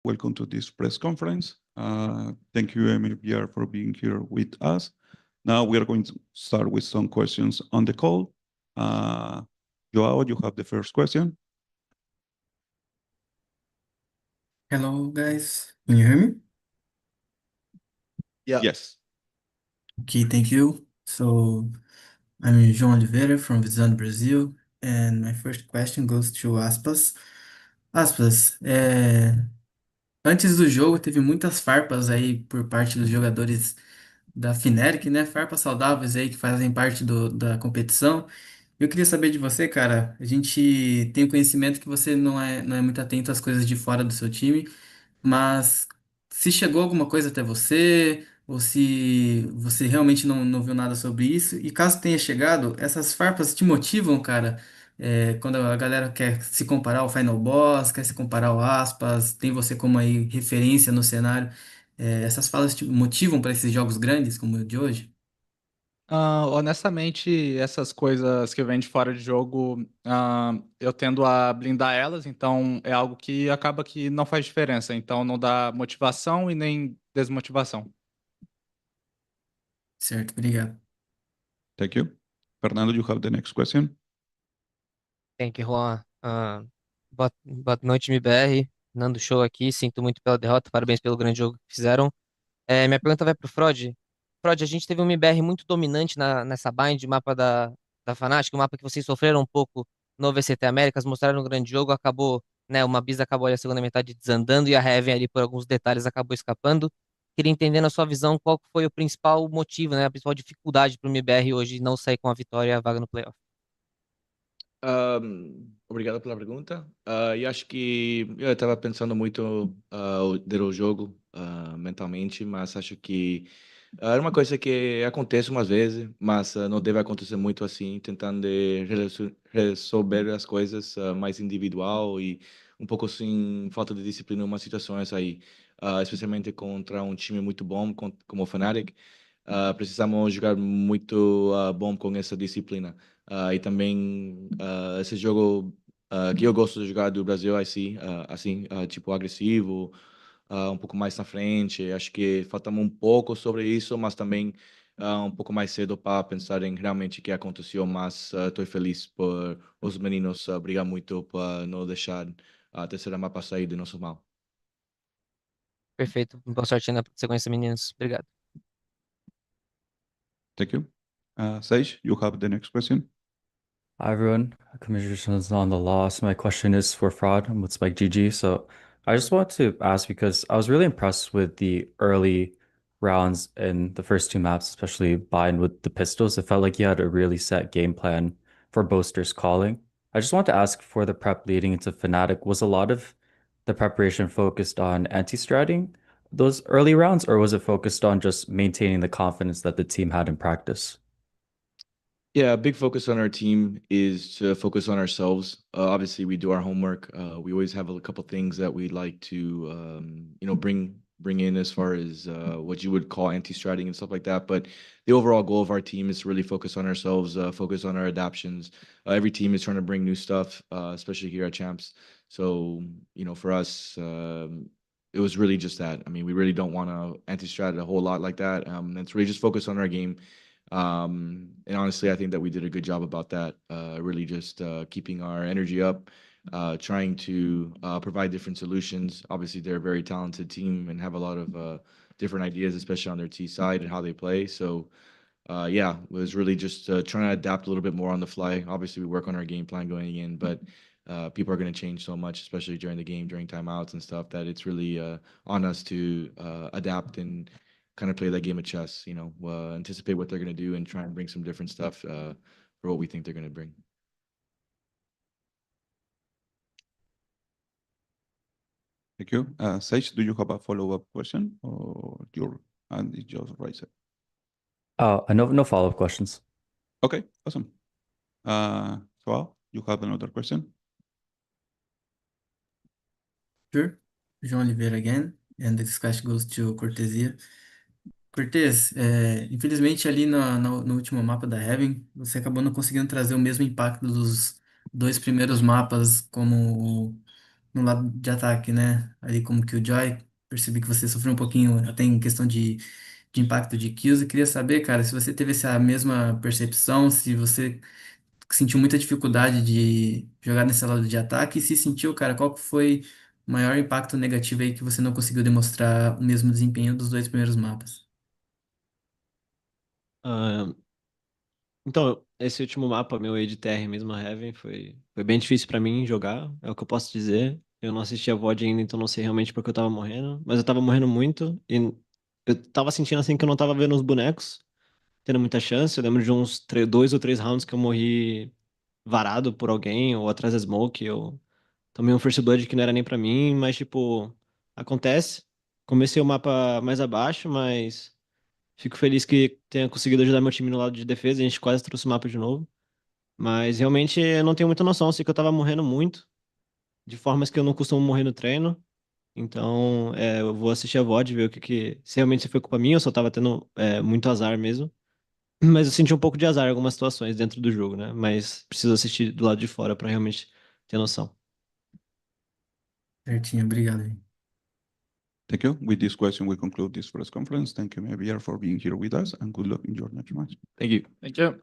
welcome to this press conference. Thank you, MIBR, for being here with us. Now we are going to start with some questions on the call. Joao, you have the first question. Hello, guys. Can you hear me? Yeah. Yes. Okay, thank you. So, I'm João Oliveira from Visão Brazil, and my first question goes to Aspas. Aspas, antes do jogo teve muitas farpas aí por parte dos jogadores da Fnatic, né? Farpas saudáveis aí que fazem parte da competição. Eu queria saber de você, cara. A gente tem o conhecimento que você não é muito atento às coisas de fora do seu time. Mas se chegou alguma coisa até você, ou se você realmente não viu nada sobre isso, e caso tenha chegado, essas farpas te motivam, cara? Quando a galera quer se comparar ao Final Boss, quer se comparar ao Aspas, tem você como aí referência no cenário, essas falas te motivam para esses jogos grandes como o de hoje? Honestamente, essas coisas que vêm de fora de jogo, eu tendo a blindar elas, então é algo que acaba que não faz diferença. Então não dá motivação e nem desmotivação. Certo, obrigado. Thank you. Fernando, you have the next question. Thank you, Juan. Boa noite, MIBR. Nando Show aqui. Sinto muito pela derrota. Parabéns pelo grande jogo que fizeram. Minha pergunta vai pro Frod. Frod, a gente teve um MIBR muito dominante nessa bind, mapa da Fnatic, o mapa que vocês sofreram um pouco no VCT Américas, mostraram um grande jogo, acabou, né, uma Bisa acabou ali a segunda metade desandando e a Heaven ali por alguns detalhes acabou escapando. Queria entender na sua visão qual foi o principal motivo, né, a principal dificuldade para o MIBR hoje não sair com a vitória e a vaga no playoff. Obrigado pela pergunta. E acho que eu estava pensando muito o jogo mentalmente, mas acho que é uma coisa que acontece umas vezes, mas não deve acontecer muito assim, tentando de resolver as coisas mais individual e um pouco assim, falta de disciplina em umas situações aí, especialmente contra um time muito bom como o Fnatic. Precisamos jogar muito bom com essa disciplina. E também esse jogo que eu gosto de jogar do Brasil assim, tipo agressivo, um pouco mais na frente. Acho que faltamos um pouco sobre isso, mas também um pouco mais cedo para pensar em realmente o que aconteceu. Mas estou feliz por os meninos brigar muito para não deixar a terceira mapa sair do nosso mal. Perfeito. Boa sorte na sequência, meninos. Obrigado. Thank you. Sage, you have the next question. Hi everyone, congratulations on the loss. My question is for Fraud with Spike GG. So I just want to ask because I was really impressed with the early rounds in the first two maps, especially Bind with the pistols. It felt like you had a really set game plan for boasters calling. I just want to ask for the prep leading into Fnatic, was a lot of the preparation focused on anti-stratting those early rounds, or was it focused on just maintaining the confidence that the team had in practice? Yeah, a big focus on our team is to focus on ourselves. Obviously, we do our homework. We always have a couple things that we'd like to, bring in as far as what you would call anti-stratting and stuff like that. But the overall goal of our team is to really focus on ourselves, focus on our adaptions. Every team is trying to bring new stuff, especially here at Champs. So, for us, it was really just that. I mean, we really don't want to anti-strat a whole lot like that. It's really just focus on our game. And honestly, I think that we did a good job about that. Really just keeping our energy up, trying to provide different solutions. Obviously, they're a very talented team and have a lot of different ideas, especially on their T side and how they play. So, yeah, it was really just trying to adapt a little bit more on the fly. Obviously, we work on our game plan going in, but people are going to change so much, especially during the game, during timeouts and stuff, that it's really on us to adapt and kind of play that game of chess, anticipate what they're going to do and try and bring some different stuff for what we think they're going to bring. Thank you. Sage, do you have a follow-up question or your hand is just raised? No follow-up questions. Okay, awesome. Joao, you have another question? Sure. João Oliveira again, and the discussion goes to Cortesia. Cortez, infelizmente ali no último mapa da Heaven, você acabou não conseguindo trazer o mesmo impacto dos dois primeiros mapas no lado de ataque, né? Ali como que o Joy, percebi que você sofreu um pouquinho até em questão de impacto de kills. Eu queria saber, cara, se você teve essa mesma percepção, se você sentiu muita dificuldade de jogar nesse lado de ataque, e se sentiu, cara, qual que foi o maior impacto negativo aí que você não conseguiu demonstrar o mesmo desempenho dos dois primeiros mapas? Ah, então, esse último mapa, meu AD/TR mesmo, a Heaven, foi bem difícil pra mim jogar, é o que eu posso dizer. Eu não assisti a VOD ainda, então não sei realmente porque eu tava morrendo, mas eu tava morrendo muito e eu tava sentindo assim que eu não tava vendo os bonecos tendo muita chance. Eu lembro de uns 2 ou 3 rounds que eu morri varado por alguém ou atrás da smoke. Eu tomei um first blood que não era nem pra mim, mas tipo, acontece. Comecei o mapa mais abaixo, mas fico feliz que tenha conseguido ajudar meu time no lado de defesa. A gente quase trouxe o mapa de novo. Mas realmente eu não tenho muita noção. Sei que eu tava morrendo muito, de formas que eu não costumo morrer no treino. Então, eu vou assistir a VOD, ver o se realmente foi culpa minha, eu só tava tendo muito azar mesmo. Mas eu senti um pouco de azar em algumas situações dentro do jogo, né? Mas preciso assistir do lado de fora pra realmente ter noção. Certinho, obrigado, aí. Thank you. With this question, we conclude this press conference. Thank you, MIBR, for being here with us, and good luck in your next match. Thank you. Thank you.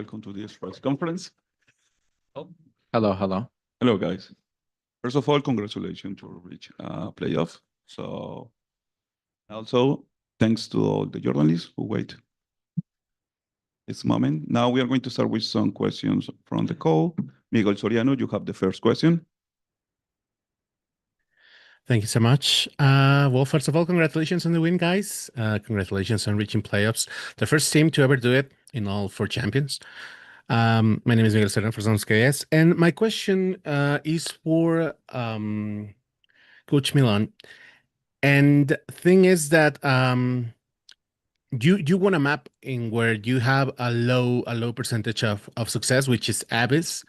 Welcome to this press conference. Hello, hello. Hello, guys. First of all, congratulations to reach playoff. So also, thanks to all the journalists who wait this moment. Now we are going to start with some questions from the call. Miguel Soriano, you have the first question. Thank you so much. Well, first of all, congratulations on the win, guys. Congratulations on reaching playoffs. The first team to ever do it in all 4 champions. My name is Miguel Serrano from KS, and my question is for Coach Milan. And thing is that you want a map in where you have a low percentage of success, which is Abyss.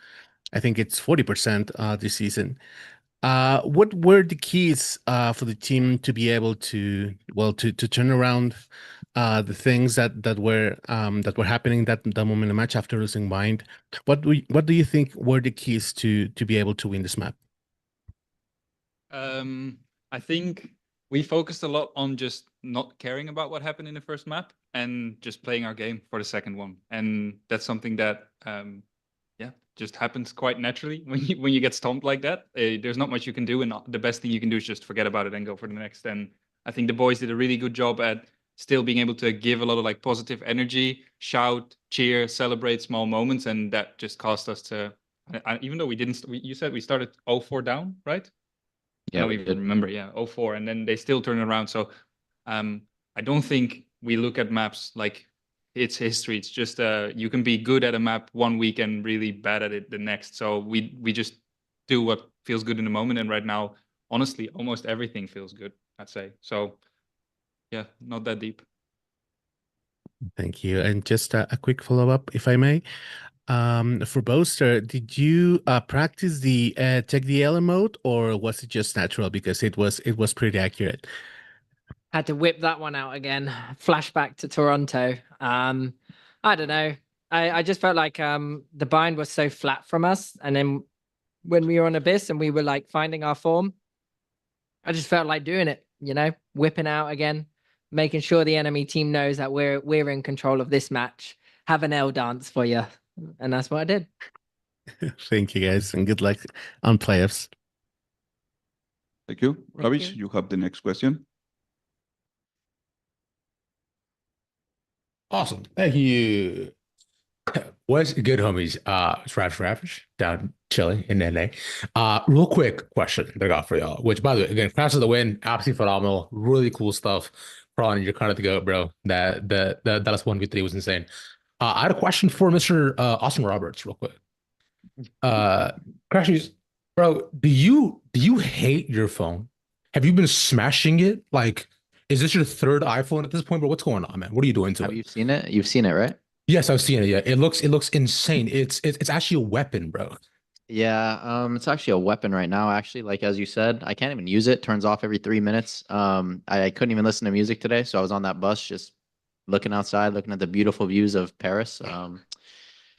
I think it's 40% this season. What were the keys for the team to be able to turn around the things that were happening that moment in the match after losing Bind? What do you think were the keys to be able to win this map? I think we focused a lot on just not caring about what happened in the first map and just playing our game for the second one. And that's something that just happens quite naturally when you get stomped like that. There's not much you can do, and the best thing you can do is just forget about it and go for the next. And I think the boys did a really good job at still being able to give a lot of like positive energy, shout, cheer, celebrate small moments, and that just caused us to. Even though we didn't, you said we started 0-4 down, right? Yeah, we remember, 0-4, and then they still turn around. So I don't think we look at maps like it's history. It's just you can be good at a map one week and really bad at it the next. So we just do what feels good in the moment. And right now, honestly, almost everything feels good, I'd say. So yeah, not that deep. Thank you. And just a quick follow-up, if I may. For Boaster, did you practice the Tech DL mode, or was it just natural because it was pretty accurate? Had to whip that one out again. Flashback to Toronto. I don't know. I just felt like the bind was so flat from us, and then when we were on Abyss and we were like finding our form, I just felt like doing it. Whipping out again, making sure the enemy team knows that we're in control of this match. Have an L dance for you. And that's what I did. Thank you, guys, and good luck on playoffs. Thank you. Thank Ravish, you. you have the next question. Awesome. Thank you. What's good, homies? It's Ravish down chilling in LA. Real quick question that I got for y'all, which, by the way, again, congrats on the win. Absolutely phenomenal. Really cool stuff. Prawn, you're kind of the goat, bro. That Dallas 1v3 was insane. I had a question for Mr. Austin Roberts, real quick. Crashies, bro, do you hate your phone? Have you been smashing it? Like, is this your 3rd iPhone at this point, bro? What's going on, man? What are you doing to it? Have you seen it? You've seen it, right? Yes, I've seen it. Yeah, it looks insane. It's actually a weapon, bro. Yeah, it's actually a weapon right now, actually. Like, as you said, I can't even use it. Turns off every 3 minutes. I couldn't even listen to music today, so I was on that bus just looking outside, looking at the beautiful views of Paris.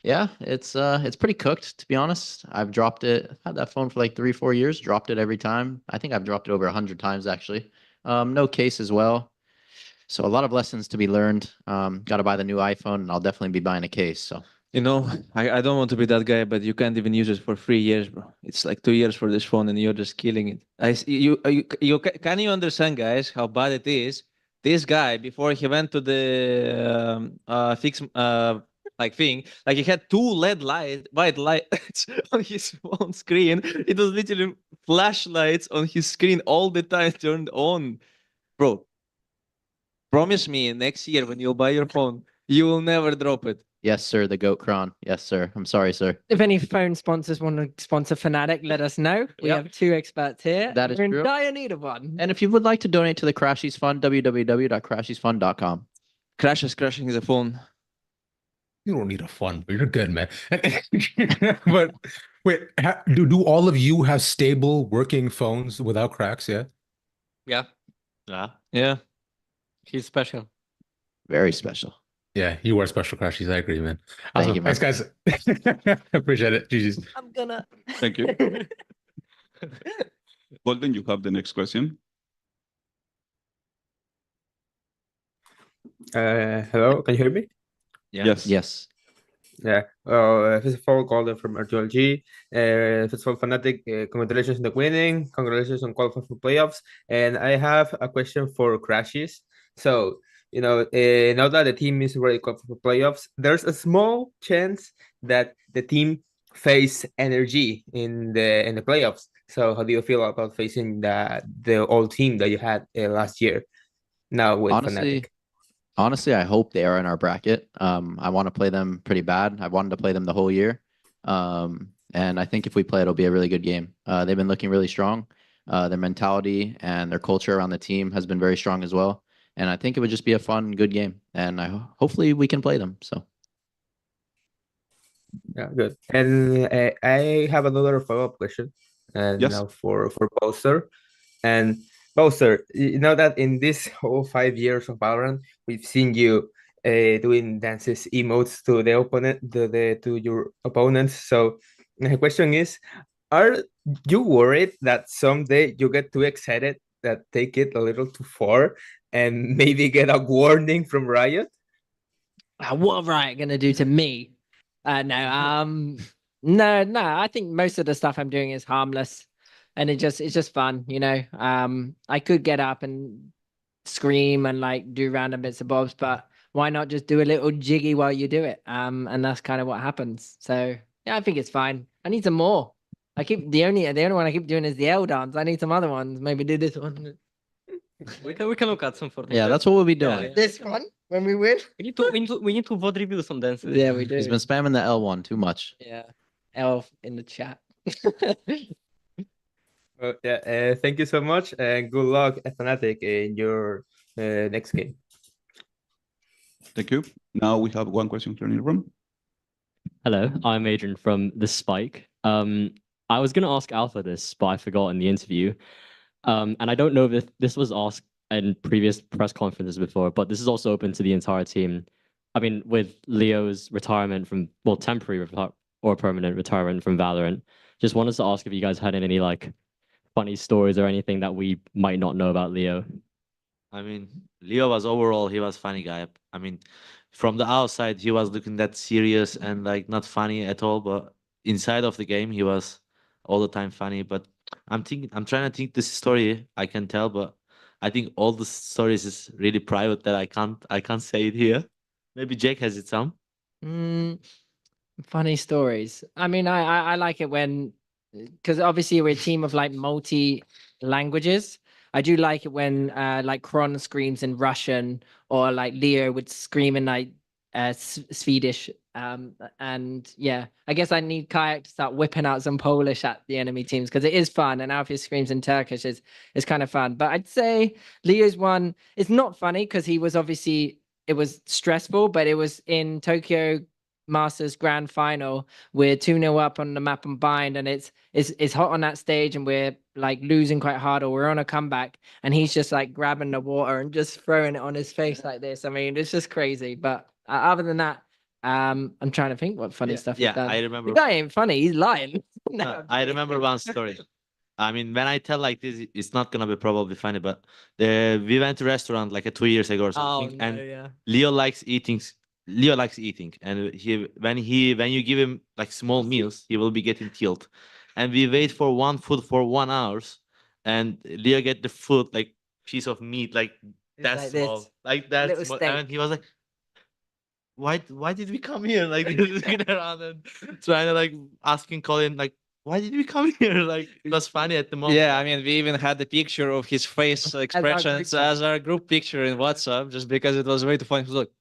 Yeah, it's pretty cooked, to be honest. I've dropped it. I've had that phone for like 3-4 years, dropped it every time. I think I've dropped it over 100 times, actually. No case as well. So a lot of lessons to be learned. Got to buy the new iPhone, and I'll definitely be buying a case. So I don't want to be that guy, but you can't even use it for 3 years, bro. It's like 2 years for this phone, and you're just killing it. Can you understand, guys, how bad it is? This guy, before he went to the fix thing, like he had 2 white lights on his phone screen. It was literally flashlights on his screen all the time turned on, bro. Promise me next year when you'll buy your phone, you will never drop it. yes, sir, the GOAT Kron. Yes, sir. I'm sorry, sir. If any phone sponsors want to sponsor Fnatic, let us know. We Yep. have 2 experts here. That is We're in true. dire need of one. And if you would like to donate to the Crashies Fund, www.crashiesfund.com. Crash is crashing the phone. You don't need a fund, but you're good, man. But wait, do all of you have stable working phones without cracks? Yeah. Yeah. Yeah. Yeah. He's special. Very special. Yeah, you wear special crashes. I agree, man. Thank Awesome. you, man. Thanks, guys. Appreciate it. GG's. I'm gonna. Thank you. Golden, you have the next question. Hello, can you hear me? Yes. Yes. Yeah. First of all, Golden from RTLG. First of all, Fnatic, congratulations on the winning. Congratulations on qualifying for playoffs. And I have a question for Crashes. So, now that the team is already qualified for playoffs, there's a small chance that the team face energy in the playoffs. So, how do you feel about facing the old team that you had last year now with Fnatic? Honestly, I hope they are in our bracket. I want to play them pretty bad. I wanted to play them the whole year. And I think if we play, it'll be a really good game. They've been looking really strong. Their mentality and their culture around the team has been very strong as well. And I think it would just be a fun, good game. And hopefully we can play them. So. Yeah, good. And I have another follow-up question. And Yes. now for Bowser. And Bowser, you know that in this whole 5 years of Valorant, we've seen you doing dances, emotes to the opponent, to your opponents. So my question is, are you worried that someday you get too excited that take it a little too far and maybe get a warning from Riot? What are Riot gonna do to me? No, no. I think most of the stuff I'm doing is harmless, and it's just fun, I could get up and scream and like do random bits and bobs, but why not just do a little jiggy while you do it? And that's kind of what happens. So yeah, I think it's fine. I need some more. The only one I keep doing is the L dance. I need some other ones. Maybe do this one. We can look at some for Yeah, that's what we'll be doing. This one when we win. We need to VOD review some dances. Yeah, we do. He's been spamming the L1 too much. Yeah, L in the chat. Thank you so much, and good luck at Fnatic in your next game. Thank you. Now we have one question here in the room. Hello, I'm Adrian from The Spike. I was going to ask Alpha this, but I forgot in the interview. And I don't know if this was asked in previous press conferences before, but this is also open to the entire team. I mean, with Leo's retirement from, well, temporary or permanent retirement from Valorant, just wanted to ask if you guys had any like funny stories or anything that we might not know about Leo. I mean, Leo was overall, he was funny guy. I mean, from the outside, he was looking that serious and like not funny at all, but inside of the game, he was all the time funny. But I'm trying to think this story I can tell, but I think all the stories is really private that I can't say it here. Maybe Jake has it some. Funny stories. I mean, I like it when, because obviously we're a team of like multi languages. I do like it when like Kron screams in Russian or like Leo would scream in like Swedish. And yeah, I guess I need Kayak to start whipping out some Polish at the enemy teams because it is fun. And Alfie screams in Turkish is kind of fun. But I'd say Leo's one is not funny because he was obviously, it was stressful, but it was in Tokyo Masters Grand Final. We're 2-0 up on the map and bind, and it's hot on that stage, and we're like losing quite hard, or we're on a comeback, and he's just like grabbing the water and just throwing it on his face like this. I mean, it's just crazy. But other than that, I'm trying to think what funny stuff he's done. I remember. The guy ain't funny. He's lying. I remember one story. I mean, when I tell like this, it's not gonna be probably funny, but we went to a restaurant like 2 years ago or something, and Leo likes eating. Leo likes eating, and when you give him like small meals, he will be getting killed. And we wait for one food for 1 hour, and Leo get the food like piece of meat like that like small, this. like that Little small, steak. and he was like, why did we come here? Like looking around and trying to like asking Colin like, why did we come here? Like it was funny at the moment. Yeah, I mean, we even had the picture of his face expressions as our group picture in WhatsApp, just because it was way too funny. Look.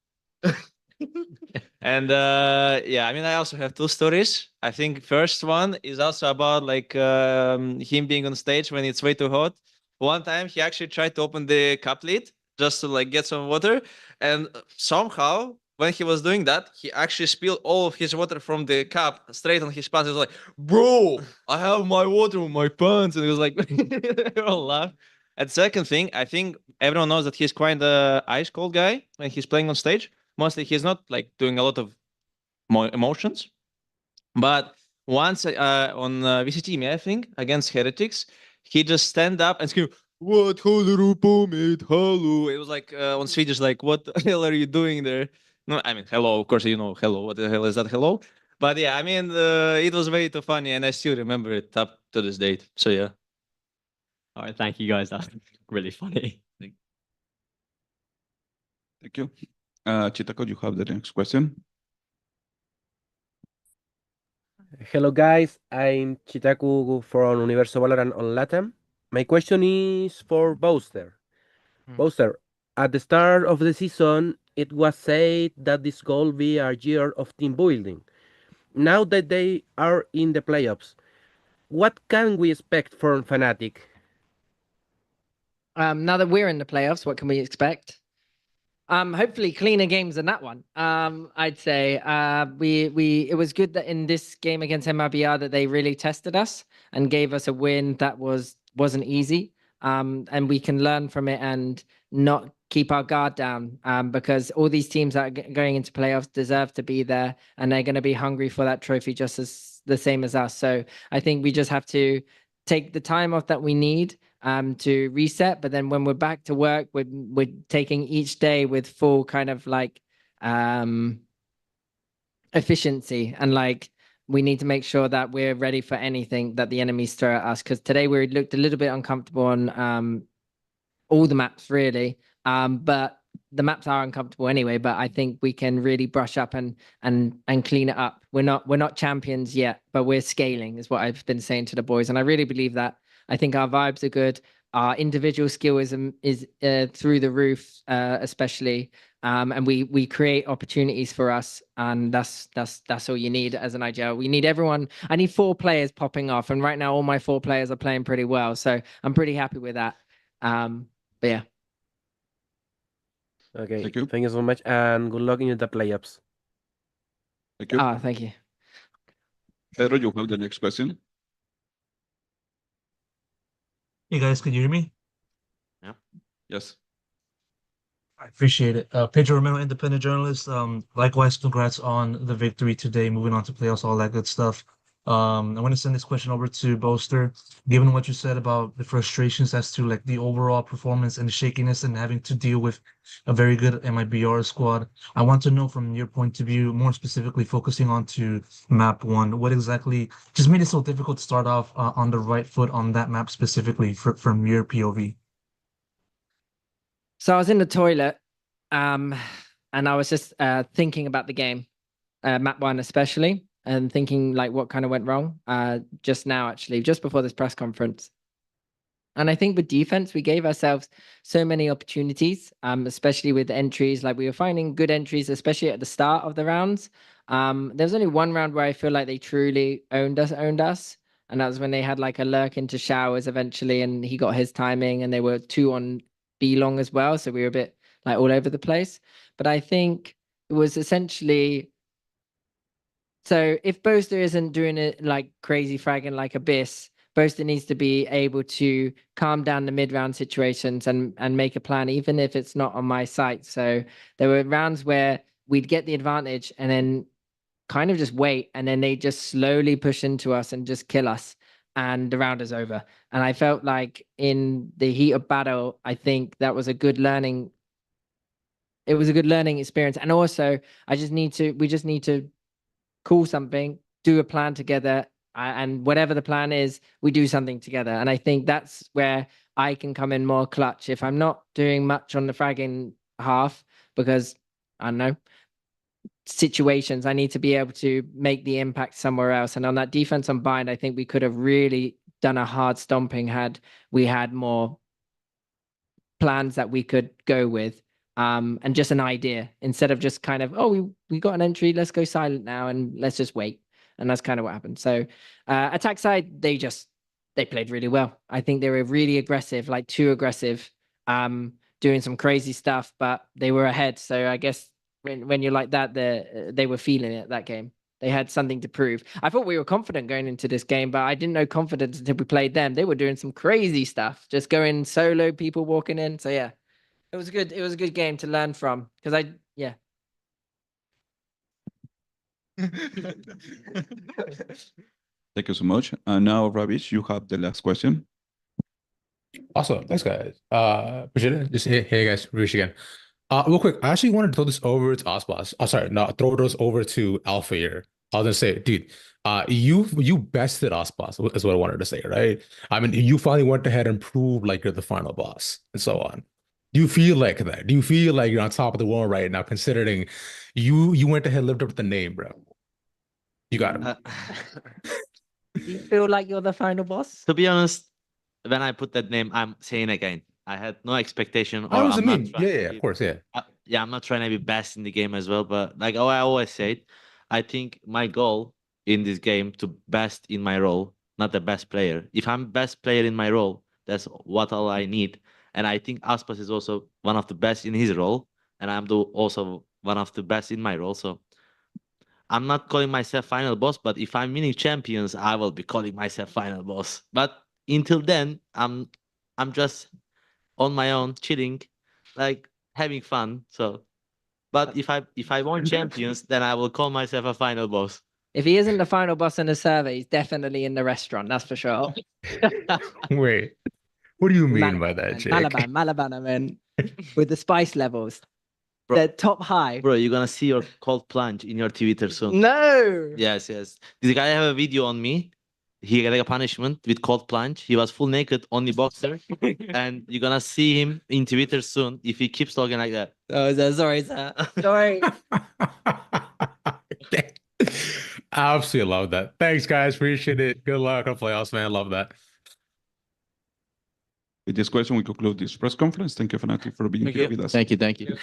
And yeah, I mean, I also have 2 stories. I think first one is also about like him being on stage when it's way too hot. One time he actually tried to open the cup lid just to like get some water, and somehow when he was doing that, he actually spilled all of his water from the cup straight on his pants. He was like, "Bro, I have my water on my pants," and he was like, they all laughed. And second thing, I think everyone knows that he's quite an ice cold guy when he's playing on stage. Mostly he's not like doing a lot of emotions. But once on VCT, I think, against Heretics, he just stand up and scream, "What håller du på med? Hello." It was like on Swedish, like, "What the hell are you doing there?" No, I mean, hello. Of course, you know, hello. What the hell is that? Hello. But yeah, I mean, it was way too funny, and I still remember it up to this date. So yeah. All right, thank you guys. That's really funny. Thank you. Chitako, you have the next question. Hello guys, I'm Chitaku from Universo Valorant on Latam. My question is for Booster. Booster, at the start of the season, it was said that this will be a year of team building. Now that they are in the playoffs, what can we expect from Fnatic? Now that we're in the playoffs, what can we expect? Hopefully cleaner games than that one. I'd say it was good that in this game against MIBR that they really tested us and gave us a win that wasn't easy. And we can learn from it and not keep our guard down, because all these teams that are going into playoffs deserve to be there, and they're going to be hungry for that trophy just as the same as us. So I think we just have to take the time off that we need to reset. But then when we're back to work, we're taking each day with full kind of like efficiency, and like we need to make sure that we're ready for anything that the enemies throw at us. Because today we looked a little bit uncomfortable on all the maps really, but the maps are uncomfortable anyway. But I think we can really brush up and clean it up. We're not champions yet, but we're scaling, is what I've been saying to the boys, and I really believe that. I think our vibes are good. Our individual skill is through the roof, especially, and we create opportunities for us, and that's all you need as an IGL. We need everyone. I need 4 players popping off, and right now all my 4 players are playing pretty well, so I'm pretty happy with that. But yeah. Okay, thank you so much, and good luck in the playoffs. Thank you. Thank you. Pedro, you have the next question. Hey guys, can you hear me? Yeah. Yes. I appreciate it. Pedro Romero, independent journalist. Likewise, congrats on the victory today, moving on to playoffs, all that good stuff. I want to send this question over to Boaster. Given what you said about the frustrations as to like the overall performance and the shakiness and having to deal with a very good MIBR squad, I want to know from your point of view, more specifically focusing on to map 1, what exactly just made it so difficult to start off on the right foot on that map specifically from your POV? So I was in the toilet, and I was just thinking about the game, map 1 especially, and thinking like what kind of went wrong just now, actually, just before this press conference. And I think with defense, we gave ourselves so many opportunities, especially with entries. Like we were finding good entries, especially at the start of the rounds. There was only one round where I feel like they truly owned us. And that was when they had like a lurk into showers eventually, and he got his timing, and they were 2 on B long as well. So we were a bit like all over the place. But I think it was essentially, so if Boaster isn't doing it like crazy fragging like Abyss, Boaster needs to be able to calm down the mid-round situations and make a plan, even if it's not on my site. So there were rounds where we'd get the advantage and then kind of just wait, and then they just slowly push into us and just kill us, and the round is over. And I felt like in the heat of battle, I think that was a good learning. It was a good learning experience. And also we just need to call something, do a plan together, and whatever the plan is, we do something together. And I think that's where I can come in more clutch if I'm not doing much on the fragging half, because I don't know, situations, I need to be able to make the impact somewhere else. And on that defense on bind, I think we could have really done a hard stomping had we had more plans that we could go with, and just an idea, instead of just kind of, oh, we got an entry, let's go silent now and let's just wait. And that's kind of what happened. So attack side, they played really well. I think they were really aggressive, like too aggressive, doing some crazy stuff, but they were ahead. So I guess when you're like that, they were feeling it that game. They had something to prove. I thought we were confident going into this game, but I didn't know confidence until we played them. They were doing some crazy stuff, just going solo, people walking in. So yeah, it was good. It was a good game to learn from, because yeah. Thank you so much. And now, Ravish, you have the last question. Awesome. Thanks, guys. Appreciate it. Just hey guys, Ravish again. Real quick, I actually wanted to throw this over to Aspas. Oh, sorry, no, throw those over to Alpha here. I was gonna say, dude, you bested Aspas, is what I wanted to say, right? I mean, you finally went ahead and proved like you're the final boss and so on. Do you feel like that? Do you feel like you're on top of the world right now, considering you went ahead and lived up to the name, bro? You got him. Do you feel like you're the final boss? To be honest, when I put that name, I'm saying again, I had no expectation. I Or was I'm not mean. trying Yeah, to yeah, be- of course, yeah. yeah, I'm not trying to be best in the game as well, but like I always said, I think my goal in this game to best in my role, not the best player. If I'm best player in my role, that's what all I need. And I think Aspas is also one of the best in his role, and I'm also one of the best in my role. So I'm not calling myself final boss, but if I'm winning champions, I will be calling myself final boss. But until then, I'm just on my own, chilling, like having fun. So, but if I won champions, then I will call myself a final boss. If he isn't the final boss in the survey, he's definitely in the restaurant. That's for sure. Wait, what do you mean by that, Jake? Malaban, I mean, with the spice levels, they're top high. Bro, you're gonna see your cold plunge in your Twitter soon. No. Yes, yes. This guy have a video on me. He got a punishment with cold plunge. He was full naked, only boxer, and you're gonna see him in Twitter soon if he keeps talking like that. Oh, sorry, sir. Sorry. I absolutely love that. Thanks, guys. Appreciate it. Good luck on playoffs, man. Love that. With this question, we conclude this press conference. Thank you, Fnatic, for being Thank here you. with us. Thank you.